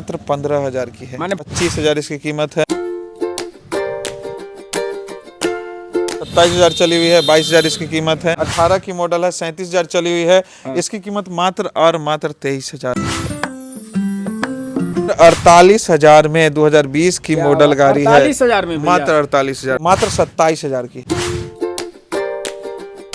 मात्र 15,000 की है, माने 25,000 इसकी कीमत है। 27,000 चली हुई है, 22,000 इसकी कीमत है। 18 की मॉडल है, 37,000 चली हुई है, इसकी कीमत मात्र और मात्र 23,000। 48,000 में 2020 की मॉडल गाड़ी है, 48,000 में मात्र 48,000, मात्र 27,000 की।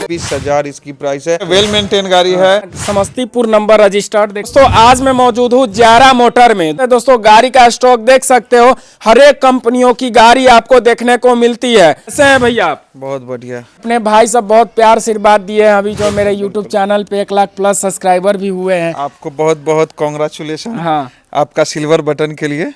20,000 इसकी प्राइस है। वेल मेंटेन गाड़ी है, समस्तीपुर नंबर रजिस्टर्ड। दोस्तों आज मैं मौजूद हूँ जारा मोटर में। दोस्तों गाड़ी का स्टॉक देख सकते हो, हर एक कंपनियों की गाड़ी आपको देखने को मिलती है। कैसे हैं भैया आप? बहुत बढ़िया। अपने भाई सब बहुत प्यार आशीर्वाद दिए हैं। अभी जो मेरे यूट्यूब चैनल पे 1 लाख प्लस सब्सक्राइबर भी हुए हैं। आपको बहुत बहुत कॉन्ग्रेचुलेशन, हाँ, आपका सिल्वर बटन के लिए,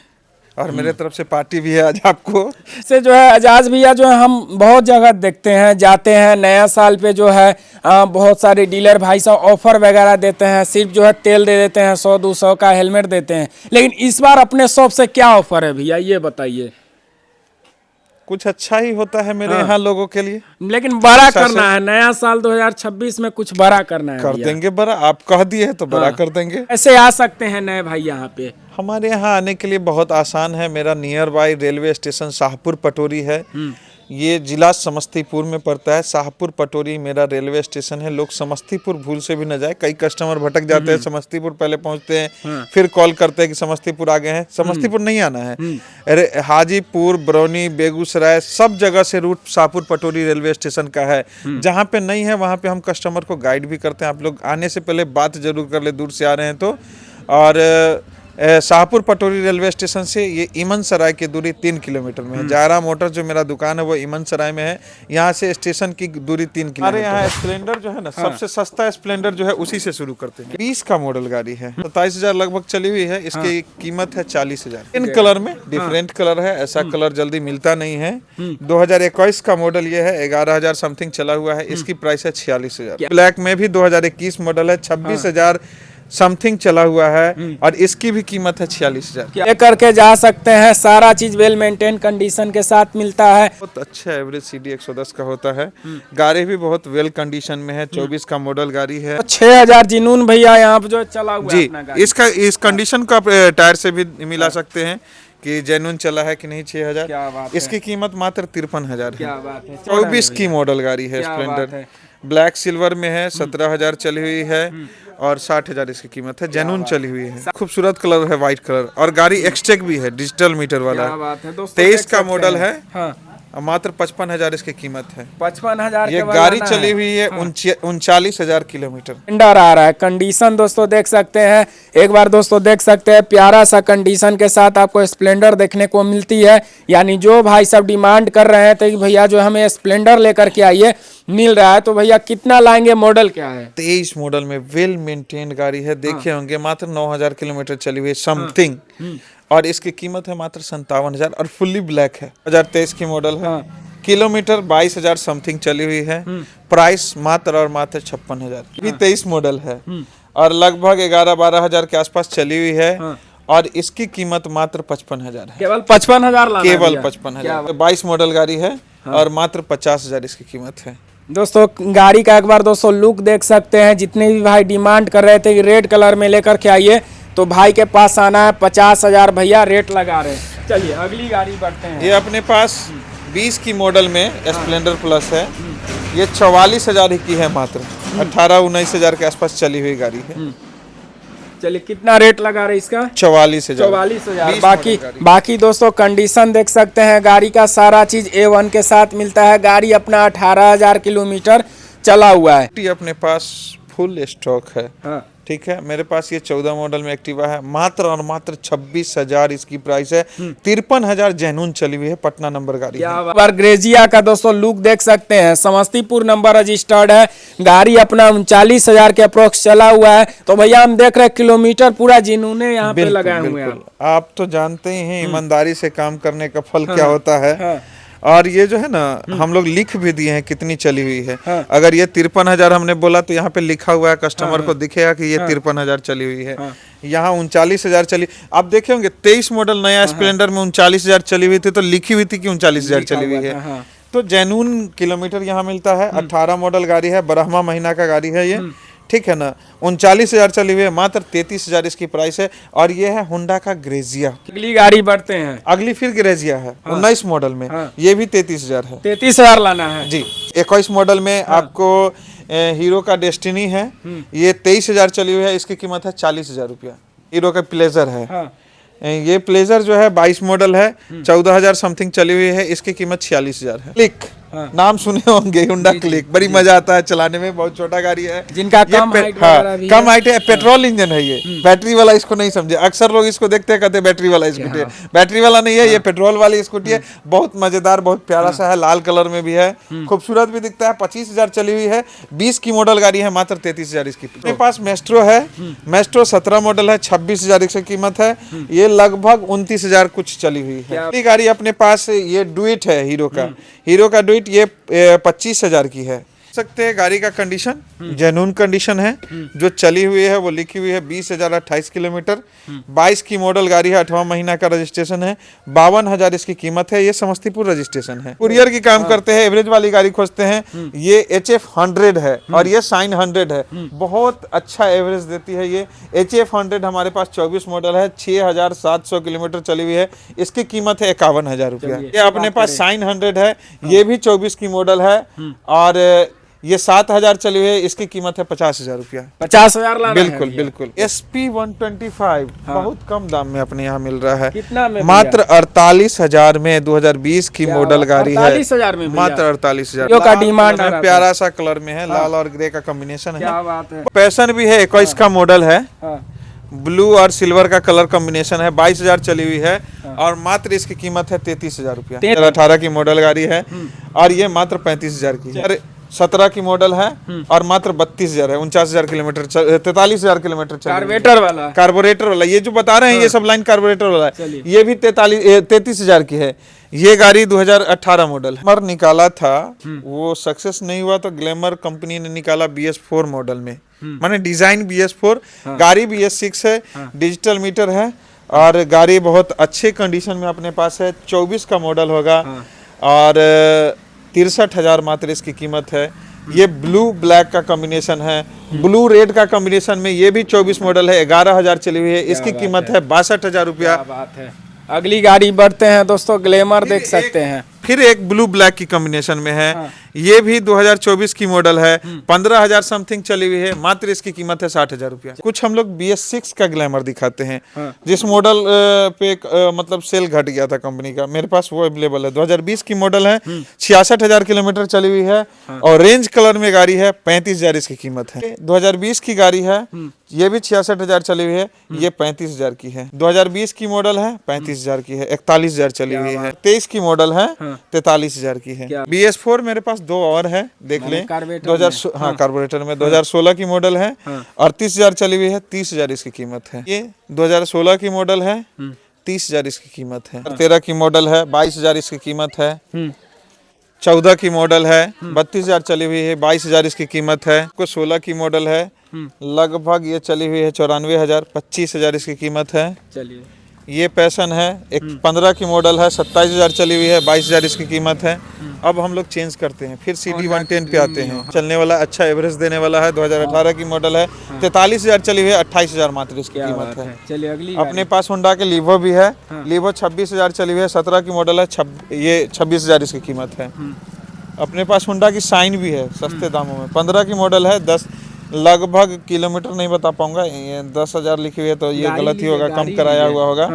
और मेरे तरफ से पार्टी भी है आज आपको। से जो है एजाज भैया जो है हम बहुत जगह देखते हैं, जाते हैं। नया साल पे जो है बहुत सारे डीलर भाई साहब ऑफर वगैरह देते हैं, सिर्फ जो है तेल दे देते हैं, 100-200 का हेलमेट देते हैं। लेकिन इस बार अपने शॉप से क्या ऑफर है भैया, ये बताइए। कुछ अच्छा ही होता है मेरे यहाँ लोगों के लिए, लेकिन बड़ा करना है, नया साल 2026 में कुछ बड़ा करना है कर भैया। देंगे बड़ा। आप कह दिए तो बड़ा कर देंगे। ऐसे आ सकते हैं नए भाई यहाँ पे? हमारे यहाँ आने के लिए बहुत आसान है। मेरा near by railway station Shahpur Patori है। ये जिला समस्तीपुर में पड़ता है। शाहपुर पटोरी मेरा रेलवे स्टेशन है। लोग समस्तीपुर भूल से भी न जाए, कई कस्टमर भटक जाते हैं, समस्तीपुर पहले पहुंचते हैं, फिर कॉल करते हैं कि समस्तीपुर आ गए हैं। समस्तीपुर नहीं आना है, अरे हाजीपुर, बरौनी, बेगूसराय सब जगह से route Shahpur Patori railway station का है। जहाँ पे नहीं है वहाँ पे हम कस्टमर को गाइड भी करते हैं। आप लोग आने से पहले बात जरूर कर ले, दूर से आ रहे हैं तो। और शाहपुर पटोरी रेलवे स्टेशन से ये इमन सराय की दूरी 3 किलोमीटर में है। जारा मोटर जो मेरा दुकान है वो इमन सराय में है। यहाँ से स्टेशन की दूरी 3 किलोमीटर। अरे यहाँ स्प्लेंडर जो है ना, सबसे सस्ता स्प्लेंडर जो है उसी से शुरू करते हैं। 20 का मॉडल गाड़ी है, 27,000 लगभग चली हुई है। इसकी कीमत है 40,000। इन कलर में डिफरेंट कलर है, ऐसा कलर जल्दी मिलता नहीं है। 2021 का मॉडल ये है, 11,000 समथिंग चला हुआ है। इसकी प्राइस है 46,000। ब्लैक में भी 2021 मॉडल है, 26,000 समथिंग चला हुआ है, और इसकी भी कीमत है 46,000। ये करके जा सकते हैं, सारा चीज वेल मेंटेन कंडीशन के साथ मिलता है। बहुत अच्छा एवरेज CD 110 का होता है। गाड़ी भी बहुत वेल कंडीशन में है, 24 का मॉडल गाड़ी है। 6,000 जिनून भैया यहाँ पे जो चला हुआ है जी, अपना गाड़ी। इस कंडीशन को आप टायर से भी मिला सकते हैं कि जेन्युइन चला है कि नहीं। 6,000। क्या बात है। इसकी कीमत मात्र 53,000 है। क्या बात है। 24 की मॉडल गाड़ी है, क्या बात स्प्लेंडर है। ब्लैक सिल्वर में है। 17,000 चली हुई है, और 60,000 इसकी कीमत है। जेन्युइन चली हुई है, खूबसूरत कलर है, व्हाइट कलर, और गाड़ी एक्सटेक भी है, डिजिटल मीटर वाला। क्या बात है दोस्तों, 23 देख का सकते मॉडल हैं। है, हाँ। मात्र 55,000 इसकी कीमत है। 55,000 ये गाड़ी चली हुई है 39,000 किलोमीटर। स्प्लेंडर आ रहा है। कंडीशन दोस्तों देख सकते हैं, एक बार दोस्तों देख सकते हैं, प्यारा सा कंडीशन के साथ आपको स्प्लेंडर देखने को मिलती है। यानी जो भाई सब डिमांड कर रहे हैं तो भैया जो हमें स्प्लेंडर लेकर के आइए, मिल रहा है। तो भैया कितना लाएंगे, मॉडल क्या है? 23 मॉडल में वेल मेंटेन गाड़ी है, देखे होंगे, मात्र 9,000 किलोमीटर चली हुई है समथिंग, और इसकी कीमत है मात्र 57,000, और फुल्ली ब्लैक है। 2023 की मॉडल है, किलोमीटर 22,000 समथिंग चली हुई है। प्राइस मात्र और मात्र 56,000। भी 23 मॉडल है, और लगभग 11-12,000 के आसपास चली हुई है, और इसकी कीमत मात्र 55,000 है। केवल 55,000 लाना है केवल भैया। 55,000। 22 मॉडल गाड़ी है, और मात्र 50,000 इसकी कीमत है। दोस्तों गाड़ी का एक बार दोस्तों लुक देख सकते हैं। जितने भी भाई डिमांड कर रहे थे कि रेड कलर में लेकर के आइए, तो भाई के पास आना है। 50,000 भैया रेट लगा रहे हैं। चलिए अगली गाड़ी बढ़ते हैं। ये अपने पास 20 की मॉडल में स्प्लेंडर प्लस है। ये 44,000 की है, मात्र 18-19,000 के आसपास चली हुई गाड़ी है। चलिए कितना रेट लगा रहे इसका? 44,000। 44,000। बाकी दोस्तों कंडीशन देख सकते हैं, गाड़ी का सारा चीज A1 के साथ मिलता है। गाड़ी अपना 18,000 किलोमीटर चला हुआ है। अपने पास फुल स्टॉक है। हाँ। ठीक है, मेरे पास ये 14 मॉडल में एक्टिवा है, मात्र और मात्र 26,000 इसकी प्राइस है। 53,000 जेन्युइन चली हुई है, पटना नंबर गाड़ी है। ग्रेजिया का दोस्तों लुक देख सकते हैं, समस्तीपुर नंबर रजिस्टर्ड है। गाड़ी अपना 39,000 के अप्रोक्स चला हुआ है। तो भैया हम देख रहे हैं किलोमीटर पूरा जिन्होंने यहाँ पे लगाए हुए हैं। आप तो जानते ही हैं ईमानदारी से काम करने का फल क्या होता है। और ये जो है ना, हम लोग लिख भी दिए हैं कितनी चली हुई है। अगर ये 53,000 हमने बोला तो यहाँ पे लिखा हुआ है, कस्टमर को दिखेगा कि ये 53,000 चली हुई है। यहाँ 39,000 चली। आप देखे होंगे 23 मॉडल नया स्प्लेंडर में 39,000 चली हुई थी, तो लिखी हुई थी कि 39,000 चली हुई है। तो जेन्युइन किलोमीटर यहाँ मिलता है। 18 मॉडल गाड़ी है, 12वां महीना का गाड़ी है ये। ठीक है ना, 39,000 चली हुई है, मात्र 33,000 इसकी प्राइस है। और ये है होंडा का ग्रेजिया, अगली गाड़ी बढ़ते हैं। अगली फिर ग्रेजिया है 19 मॉडल में, ये भी 33,000 है। 33,000 लाना है जी। 21 मॉडल में आपको हीरो का डेस्टिनी है, ये 23,000 चली हुई है, इसकी कीमत है 40,000 रुपया। हीरो का प्लेजर है, ये प्लेजर जो है 22 मॉडल है, 14,000 समथिंग चली हुई है, इसकी कीमत 46,000 है। क्लिक, नाम सुने होंगे, होंडा क्लिक, बड़ी मजा आता है चलाने में, बहुत छोटा गाड़ी है जिनका कम हाइट वगैरह भी है। कम हाइट है, पेट्रोल इंजन है, ये बैटरी वाला इसको नहीं समझे, अक्सर लोग इसको देखते हैं कहते हैं बैटरी वाला स्कूटी है, बैटरी वाला नहीं है, ये पेट्रोल वाली स्कूटी है। बहुत मजेदार, बहुत प्यारा सा है, लाल कलर में भी है, खूबसूरत भी दिखता है। 25,000 चली हुई है, 20 की मॉडल गाड़ी है, मात्र 33,000 इसकी। मेरे पास मेस्ट्रो है, मेस्ट्रो 17 मॉडल है, 26,000 इसकी कीमत है, ये लगभग 29,000 कुछ चली हुई है। ये गाड़ी अपने पास ये डुइट है, हीरो का डुइट, ये 25,000 की है। सकते हैं गाड़ी का कंडीशन जेन्युइन कंडीशन है, जो चली हुई है वो लिखी हुई है 20,028 किलोमीटर, 22 की मॉडल गाड़ी है, 8वां महीना का रजिस्ट्रेशन है, 52,000 इसकी कीमत है। ये समस्तीपुर रजिस्ट्रेशन है, कुरियर की काम करते हैं, एवरेज वाली गाड़ी खोजते हैं। ये HF 100 है और ये साइन 100 है, बहुत अच्छा एवरेज देती है। ये HF 100 हमारे पास 24 मॉडल है, 6,700 किलोमीटर चली हुई है, इसकी कीमत है 51,000 रुपया। ये अपने पास साइन 100 है, ये भी 24 की मॉडल है और ये 7,000 चली हुई है, इसकी कीमत है 50,000 रुपया। 50,000 लाना बिल्कुल बिल्कुल। SP 125 बहुत कम दाम में अपने यहाँ मिल रहा है, कितना में? मात्र 48,000 में, 2020 की मॉडल गाड़ी है, 48,000 में, मात्र 48,000 का डिमांड है, प्यारा सा कलर में है, लाल और ग्रे का कॉम्बिनेशन है। क्या बात है। पैशन भी है, 21 का मॉडल है, ब्लू और सिल्वर का कलर कॉम्बिनेशन है, 22,000 चली हुई है और मात्र इसकी कीमत है 33,000 रुपया। 18 की मॉडल गाड़ी है और ये मात्र 35,000 की है। 17 की मॉडल है और मात्र 32,000 है, 49,000 किलोमीटर, 43,000 किलोमीटर। कार्बोरेटर वाला ये जो बता रहे हैं, ये सब लाइन कार्बोरेटर वाला है, ये भी 33,000 की है। ये गाड़ी 2018 मॉडल ग्लैमर निकाला था, वो सक्सेस नहीं हुआ, तो ग्लैमर कंपनी ने निकाला BS4 मॉडल में, माने डिजाइन BS4, गाड़ी BS6 है, डिजिटल मीटर है और गाड़ी बहुत अच्छे कंडीशन में अपने पास है। 24 का मॉडल होगा और 63,000 मात्र इसकी कीमत है। ये ब्लू ब्लैक का कॉम्बिनेशन है, ब्लू रेड का कॉम्बिनेशन में, ये भी 24 मॉडल है, 11,000 चली हुई है, इसकी कीमत है 62,000 रुपया। बात है। अगली गाड़ी बढ़ते हैं दोस्तों, ग्लैमर देख सकते हैं, फिर एक ब्लू ब्लैक की कॉम्बिनेशन में है, ये भी 2024 की मॉडल है, 15,000 समथिंग चली हुई है, मात्र इसकी कीमत है 60,000 रुपया। कुछ हम लोग BS6 का ग्लैमर दिखाते हैं, जिस मॉडल पे मतलब सेल घट गया था कंपनी का, मेरे पास वो अवेलेबल है। 2020 की मॉडल है, 66,000 किलोमीटर चली हुई है, ऑरेंज कलर में गाड़ी है, 35,000 इसकी कीमत है। 2020 की गाड़ी है, ये भी 66,000 चली हुई है, ये 35,000 की है। 2020 की मॉडल है, 35,000 की है, 41,000 चली हुई है। 23 की मॉडल है, 43,000 की है। BS4 मेरे पास दो और है, देख लें। 2000 हाँ कार्बोरेटर में 2016 की मॉडल है, 38,000 चली हुई है, 30,000 इसकी कीमत है। ये 2016 की मॉडल है, 30,000 इसकी कीमत है। 13 की मॉडल है, 22,000 इसकी कीमत है। 14 की मॉडल है, 32,000 चली हुई है, 22,000 इसकी कीमत है। को 16 की मॉडल है, लगभग ये चली हुई है 94,000, 25,000 इसकी कीमत है। चलिए ये पैशन है, एक 15 की मॉडल है, 27,000 चली हुई है, 22,000 इसकी कीमत है। अब हम लोग चेंज करते हैं, फिर CD 110 पे आते हैं, चलने वाला, अच्छा एवरेज देने वाला है, 2018 की मॉडल है, 43,000 चली हुई है, 28,000 मात्र इसकी कीमत है। चलिए अगली अपने पास होंडा के लीवो भी है, लीवो 26,000 चली हुई है, 17 की मॉडल है, ये 26,000 इसकी कीमत है। अपने पास होंडा की शाइन भी है, सस्ते दामों में, 15 की मॉडल है, 10 लगभग किलोमीटर नहीं बता पाऊंगा, 10,000 लिखी हुई है तो ये गलत ही होगा, कम कराया हुआ होगा।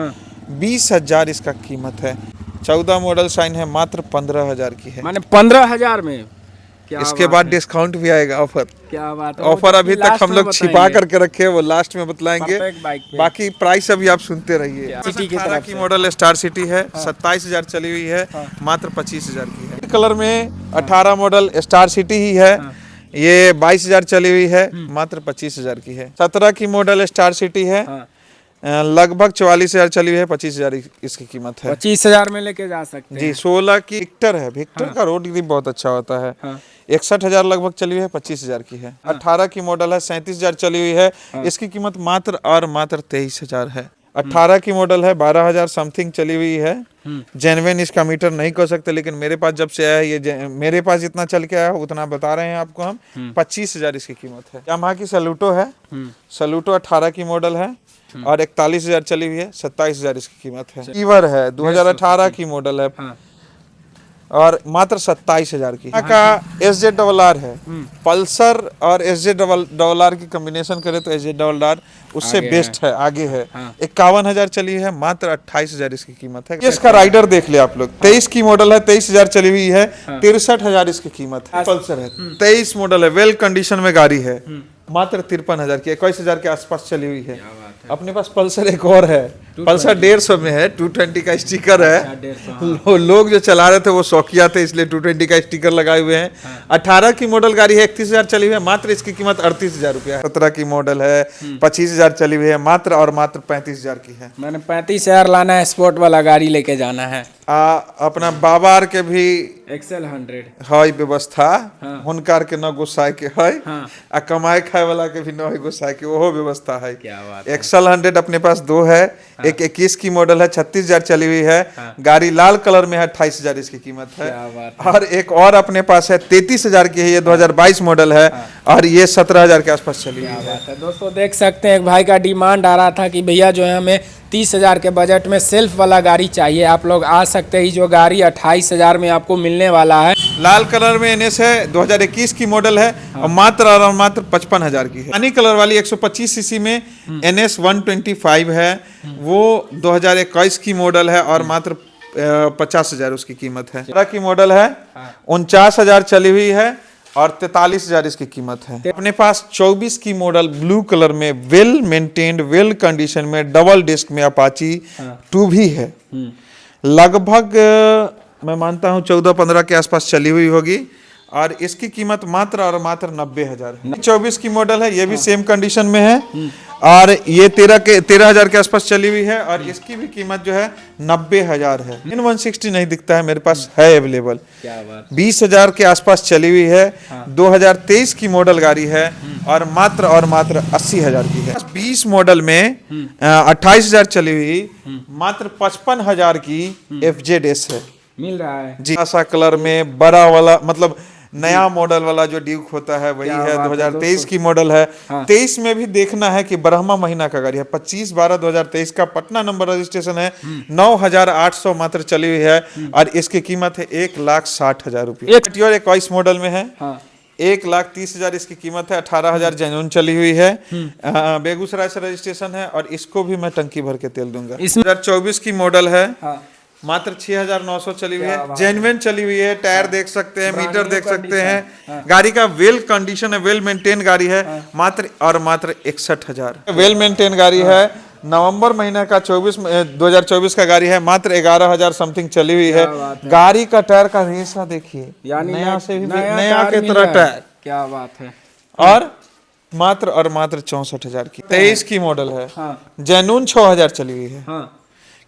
20,000 इसका कीमत है। 14 मॉडल शाइन है, मात्र 15,000 की है, माने 15,000 में। क्या इसके बाद डिस्काउंट भी आएगा, ऑफर। क्या बात है, ऑफर अभी तक हम लोग छिपा करके रखे, वो लास्ट में बतलाएंगे, बाकी प्राइस अभी आप सुनते रहिए। सिटी की 18 की मॉडल स्टार सिटी है, 27,000 चली हुई है, मात्र 25,000 की है। कलर में 18 मॉडल स्टार सिटी ही है, ये 22,000 चली हुई है, मात्र 25,000 की है। 17 की मॉडल स्टार सिटी है, लगभग 44,000 चली हुई है, 25,000 इसकी कीमत है। 25,000 में लेके जा सकते हैं जी। 16 की विक्टर है, विक्टर का रोड ग्रिप बहुत अच्छा होता है, 61,000 लगभग चली हुई है, 25,000 की है। 18 की मॉडल है, 37,000 चली हुई है, इसकी कीमत मात्र और मात्र 23,000 है। 18 की मॉडल है, 12,000 समथिंग चली हुई है। जेन्युइन इसका मीटर नहीं कह सकते, लेकिन मेरे पास जब से आया है ये मेरे पास जितना चल के आया उतना बता रहे हैं आपको हम। 25,000 इसकी कीमत है। यामाहा की सलूटो है, सलूटो 18 की मॉडल है और 41,000 चली हुई है, 27,000 इसकी कीमत है। ईवर है 2018 की मॉडल है और मात्र 27,000 की। का SZ RR है, पल्सर और SZ RR की कॉम्बिनेशन करे तो SZ RR उससे बेस्ट है, आगे है। 51,000 चली है, मात्र 28,000 इसकी कीमत है। इसका राइडर देख ले आप लोग, 23 की मॉडल है, 23,000 चली हुई है, 63,000 इसकी कीमत है। पल्सर है, 23 मॉडल है, वेल कंडीशन में गाड़ी है, मात्र 53,000 की, 21,000 के आसपास चली हुई है। अपने पास पल्सर एक और है, पल्सर 150 में है, 220 का स्टिकर है। लोग जो चला रहे थे वो शौकिया थे, इसलिए 220 का स्टिकर लगाए हुए हैं। 18 की मॉडल गाड़ी है, 31,000 चली हुई है, मात्र इसकी कीमत 38,000 रुपया है। 17 की मॉडल है, 25,000 चली हुई है, मात्र और मात्र 35,000 की है। मैंने 35,000 लाना है, स्पोर्ट वाला गाड़ी लेके जाना है। अपना बाबार के भी एक्सेल 100 है व्यवस्था, हुनकार के न गुस्साए के है, आ कमाए खाए वाला के भी न है गुस्साए के, ओहो व्यवस्था है। क्या बात है। एक्सेल 100 अपने पास 2 है, एक 21 की मॉडल है, 36,000 चली हुई है, गाड़ी लाल कलर में है, 28,000 इसकी कीमत है। और एक और अपने पास है, 33,000 की है, ये 2022 मॉडल है और ये 17,000 के आसपास चली हुई है। दोस्तों देख सकते हैं, एक भाई का डिमांड आ रहा था कि भैया जो है हमें 30,000 के बजट में सेल्फ वाला गाड़ी चाहिए। आप लोग आ सकते हैं, जो गाड़ी 28,000 में आपको मिलने वाला है। लाल कलर में NS है, 2021 की मॉडल है और मात्र 55,000 की है। पानी कलर वाली 125 सीसी में NS 125 है, वो 2021 की मॉडल है और मात्र 50,000 उसकी कीमत है। 17 की मॉडल है, 49,000 चली हुई है और 43,000 इसकी कीमत है। अपने पास 24 की मॉडल ब्लू कलर में वेल मेंटेन्ड, वेल कंडीशन में, डबल डिस्क में अपाची 2 भी है। लगभग मैं मानता हूँ 14-15 के आसपास चली हुई होगी और इसकी कीमत मात्र और मात्र 90,000 है। 24 की मॉडल है, ये भी सेम कंडीशन में है और ये 13,000 के आसपास चली हुई है और इसकी भी कीमत जो है 90,000 है। 160 नहीं दिखता है, मेरे पास है अवेलेबल। 20,000 के आसपास चली हुई है, 2023 की मॉडल गाड़ी है और मात्र 80,000 की है। 20 मॉडल में 28,000 चली हुई, मात्र 55,000 की FZS है, मिल रहा है जी। ऐसा कलर में बड़ा वाला, मतलब नया मॉडल वाला जो ड्यूक होता है वही है। 2023 की मॉडल है। 23 में भी देखना है कि 12वां महीना का गाड़ी है, 25/12/2023 का, पटना नंबर रजिस्ट्रेशन है, 9,800 मात्र चली हुई है और इसकी कीमत है 1,60,000 रुपये। 21 मॉडल में है, 1,30,000 इसकी कीमत है, 18,000 जेन्युइन चली हुई है, बेगूसराय से रजिस्ट्रेशन है और इसको भी मैं टंकी भर के तेल दूंगा। 2024 की मॉडल है, मात्र 6,900 चली हुई है, जेन्युइन चली हुई है। टायर देख सकते हैं, मीटर देख सकते हैं, गाड़ी का वेल कंडीशन है, वेल मेंटेन गाड़ी है, मात्र और मात्र 61,000। वेल मेंटेन गाड़ी है, नवंबर महीना का 2024 का गाड़ी है, मात्र 11,000 समथिंग चली हुई है। गाड़ी का टायर का रेसा देखिए, नया से भी नया के तरह टायर, क्या बात है। और मात्र 64,000 की। 23 की मॉडल है, जेन्युइन 6,000 चली हुई है।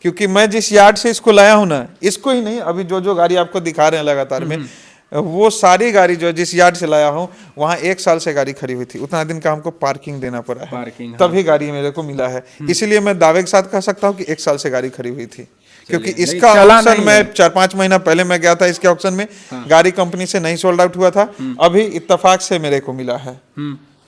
क्योंकि मैं जिस यार्ड से इसको लाया हूं ना, इसको ही नहीं, अभी जो गाड़ी आपको दिखा रहे हैं लगातार में, वो सारी गाड़ी जो जिस यार्ड से लाया हूं, वहां 1 साल से गाड़ी खड़ी हुई थी, उतना दिन का हमको पार्किंग देना पड़ा है, तभी गाड़ी मेरे को मिला है। इसीलिए मैं दावे के साथ कह सकता हूँ कि 1 साल से गाड़ी खड़ी हुई थी, क्योंकि इसका ऑप्शन मैं 4-5 महीना पहले मैं गया था इसके ऑप्शन में, गाड़ी कंपनी से नहीं सोल्ड आउट हुआ था, अभी इत्तेफाक से मेरे को मिला है।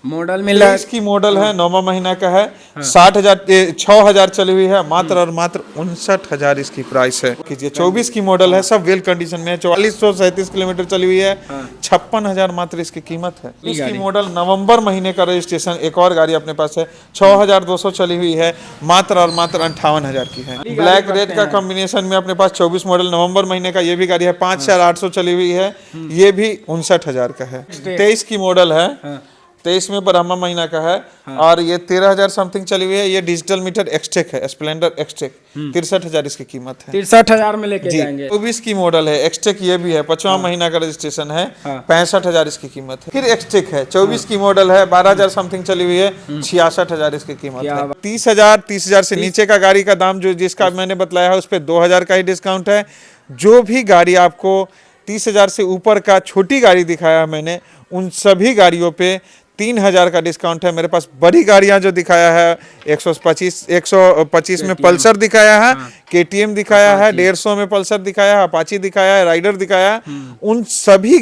मॉडल मिला है, इसकी मॉडल है, 9वां महीना का है, 6,000 चली हुई है, मात्र और मात्र 59,000 इसकी प्राइस है। कीजिए 24 की मॉडल है, सब वेल कंडीशन में है, 4437 किलोमीटर चली हुई है, 56,000 मात्र इसकी कीमत है। इसकी मॉडल नवंबर महीने का रजिस्ट्रेशन, एक और गाड़ी अपने पास है, 6,200 चली हुई है, मात्र और मात्र 58,000 की है। ब्लैक रेड का कॉम्बिनेशन में अपने पास 24 मॉडल नवंबर महीने का, ये भी गाड़ी है, 5,800 चली हुई है, ये भी 59,000 का है। 23 की मॉडल है, 23 में 12वां महीना का है और ये 13,000 समथिंग चली हुई है। ये डिजिटल मीटर एक्सटेक है, स्प्लेंडर एक्सटेक, 63,000 इसकी कीमत है। 63,000 में लेके जाएंगे। 24 की मॉडल है, एक्सटेक ये भी है, 5वां महीना का रजिस्ट्रेशन है, 65,000 इसकी कीमत है। फिर एक्सटेक है, 24 की मॉडल है, 12,000 समथिंग चली हुई है, 66,000 इसकी कीमत है। 30,000 से नीचे का गाड़ी का दाम जो जिसका मैंने बतलाया है, उस पर 2,000 का ही डिस्काउंट है। जो भी गाड़ी आपको 30,000 से ऊपर का छोटी गाड़ी दिखाया मैंने, उन सभी गाड़ियों पे 3,000 का डिस्काउंट है मेरे पास। बड़ी गाड़ियां जो दिखाया है 125 में पल्सर दिखाया है, KTM दिखाया है, 150 में पल्सर दिखाया है, अपाची दिखाया है, राइडर दिखाया है, उन सभी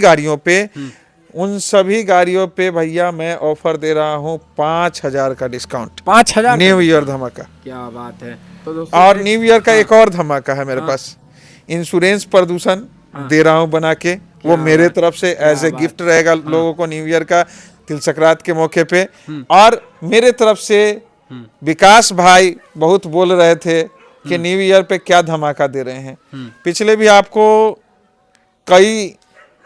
गाड़ियों पे भैया मैं ऑफर दे रहा हूँ 5,000 का डिस्काउंट। 5,000 न्यू ईयर धमाका। क्या बात है। तो दोस्तों और न्यू ईयर का एक और धमाका है मेरे पास, इंश्योरेंस प्रदूषण दे रहा हूँ बना के, वो मेरे तरफ से एज ए गिफ्ट रहेगा लोगों को न्यू ईयर का, तिल संक्रांत के मौके पे। और मेरे तरफ से विकास भाई बहुत बोल रहे थे कि न्यू ईयर पे क्या धमाका दे रहे हैं। पिछले भी आपको कई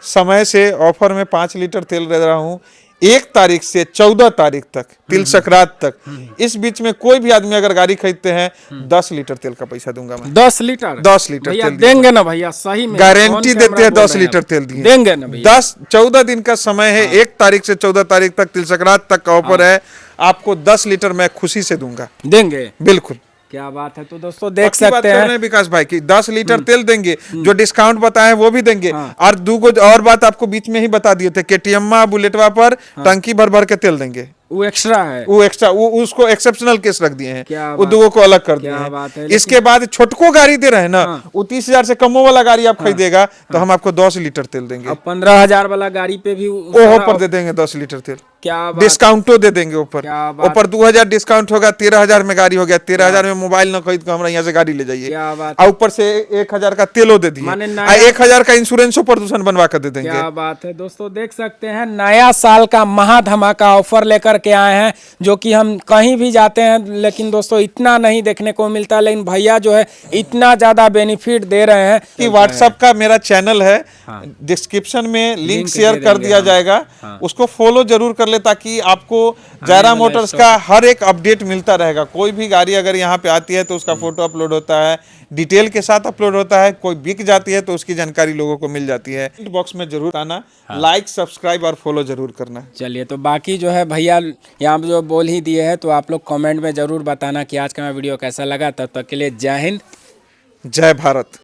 समय से ऑफर में 5 लीटर तेल दे रहा हूँ, 1 तारीख से 14 तारीख तक, तिल संक्रांत तक, इस बीच में कोई भी आदमी अगर गाड़ी खरीदते हैं 10 लीटर तेल का पैसा दूंगा मैं। 10 लीटर 10 लीटर भैया तेल देंगे ना भैया, सही में गारंटी देते हैं। 10 लीटर तेल देंगे ना भैया। 14 दिन का समय है, 1 तारीख से 14 तारीख तक तिल संक्रांत तक का ऑफर है। आपको 10 लीटर मैं खुशी से दूंगा, देंगे। बिल्कुल। क्या बात है। तो दोस्तों देख सकते हैं विकास भाई की 10 लीटर तेल देंगे, जो डिस्काउंट बताए वो भी देंगे। और 2 और बात आपको बीच में ही बता दिए थे, KTM बुलेटवा पर टंकी भर भर के तेल देंगे, वो एक्स्ट्रा है, वो एक्स्ट्रा, वो उसको एक्सेप्शनल केस रख दिए हैं, क्या वो 2 को अलग कर दिए बात है। हैं। इसके बाद छोटको गाड़ी दे रहे हैं ना, वो 30,000 से कमो वाला गाड़ी आप खरीदेगा तो हम आपको 10 लीटर तेल देंगे। अब 15,000 वाला गाड़ी पे भी ऊपर दे देंगे 10 लीटर तेल, क्या डिस्काउंटो दे देंगे ऊपर। क्या बात। ऊपर 2,000 डिस्काउंट होगा, 13,000 में गाड़ी हो गया, 13,000 में मोबाइल न खरीद कर हमारा यहाँ से गाड़ी ले जाइए। क्या बात। और ऊपर से 1,000 का तेलो दे दिए, 1,000 का इंश्योरेंस प्रदूषण बनवा कर दे देंगे। क्या बात है। दोस्तों देख सकते हैं नया साल का महा धमाका ऑफर लेकर के आए हैं, जो कि हम कहीं भी जाते हैं लेकिन दोस्तों इतना नहीं देखने को मिलता, लेकिन भैया जो है इतना ज्यादा बेनिफिट दे रहे हैं कि व्हाट्सएप का मेरा चैनल है, डिस्क्रिप्शन में लिंक शेयर कर दिया जाएगा, उसको फॉलो जरूर कर ले ताकि आपको जायरा मोटर्स का हर एक अपडेट मिलता रहेगा। कोई भी गाड़ी अगर यहाँ पे आती है तो उसका फोटो अपलोड होता है, डिटेल के साथ अपलोड होता है, कोई बिक जाती है तो उसकी जानकारी लोगों को मिल जाती है। बॉक्स में जरूर आना, लाइक सब्सक्राइब और फॉलो जरूर करना। चलिए, तो बाकी जो है भैया यहाँ जो बोल ही दिए हैं, तो आप लोग कमेंट में जरूर बताना कि आज का वीडियो कैसा लगा। तब तक के लिए जय हिंद, जय भारत।